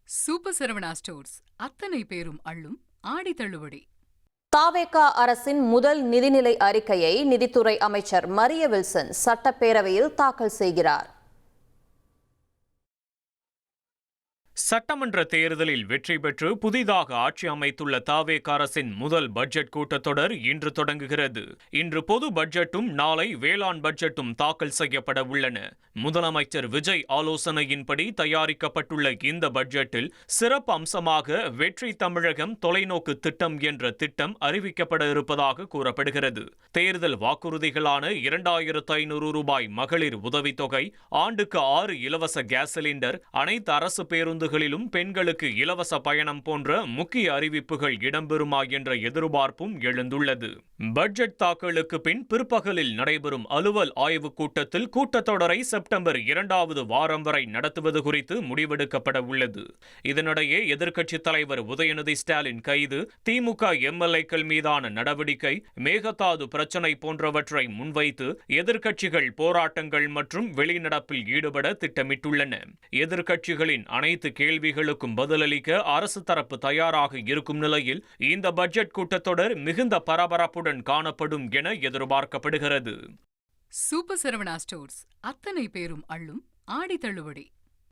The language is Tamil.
சூப்பர் சரவணா ஸ்டோர்ஸ் அத்தனை பேரும் அள்ளும் ஆடி தள்ளுபடி. தாவேகா அரசின் முதல் நிதிநிலை அறிக்கையை நிதித்துறை அமைச்சர் மரிய வில்சன் சட்டப்பேரவையில் தாக்கல் செய்கிறார். சட்டமன்ற தேர்தலில் வெற்றி பெற்று புதிதாக ஆட்சி அமைத்துள்ள தாவேகா அரசின் முதல் பட்ஜெட் கூட்டத்தொடர் இன்று தொடங்குகிறது. இன்று பொது பட்ஜெட்டும் நாளை வேளாண் பட்ஜெட்டும் தாக்கல் செய்யப்பட உள்ளன. முதலமைச்சர் விஜய் ஆலோசனையின்படி தயாரிக்கப்பட்டுள்ள இந்த பட்ஜெட்டில் சிறப்பு அம்சமாக வெற்றி தமிழகம் தொலைநோக்கு திட்டம் என்ற திட்டம் அறிவிக்கப்பட இருப்பதாக கூறப்படுகிறது. தேர்தல் வாக்குறுதிகளான 2500 ரூபாய் மகளிர் உதவித்தொகை, ஆண்டுக்கு 6 இலவச கேஸ் சிலிண்டர், அனைத்து அரசு பேருந்து பெண்களுக்கு இலவச பயணம் போன்ற முக்கிய அறிவிப்புகள் இடம்பெறுமா என்ற எதிர்பார்ப்பும் எழுந்துள்ளது. பட்ஜெட் தாக்கலுக்கு பின் பிற்பகலில் நடைபெறும் அலுவல் ஆய்வுக் கூட்டத்தில் கூட்டத்தொடரை செப்டம்பர் 2வது வாரம் வரை நடத்துவது குறித்து முடிவெடுக்கப்பட உள்ளது. இதனிடையே எதிர்க்கட்சித் தலைவர் உதயநிதி ஸ்டாலின் கைது, திமுக எம்எல்ஏக்கள் மீதான நடவடிக்கை, மேகதாது பிரச்சினை போன்றவற்றை முன்வைத்து எதிர்க்கட்சிகள் போராட்டங்கள் மற்றும் வெளிநடப்பில் ஈடுபட திட்டமிட்டுள்ளன. எதிர்க்கட்சிகளின் அனைத்து கேள்விகளுக்கும் பதிலளிக்க அரசு தரப்பு தயாராக இருக்கும் நிலையில் இந்த பட்ஜெட் கூட்டத்தொடர் மிகுந்த பரபரப்புடன் காணப்படும் என எதிர்பார்க்கப்படுகிறது. சூப்பர் சரவணா ஸ்டோர்ஸ் அத்தனை பேரும் அள்ளும் ஆடி தள்ளுபடி.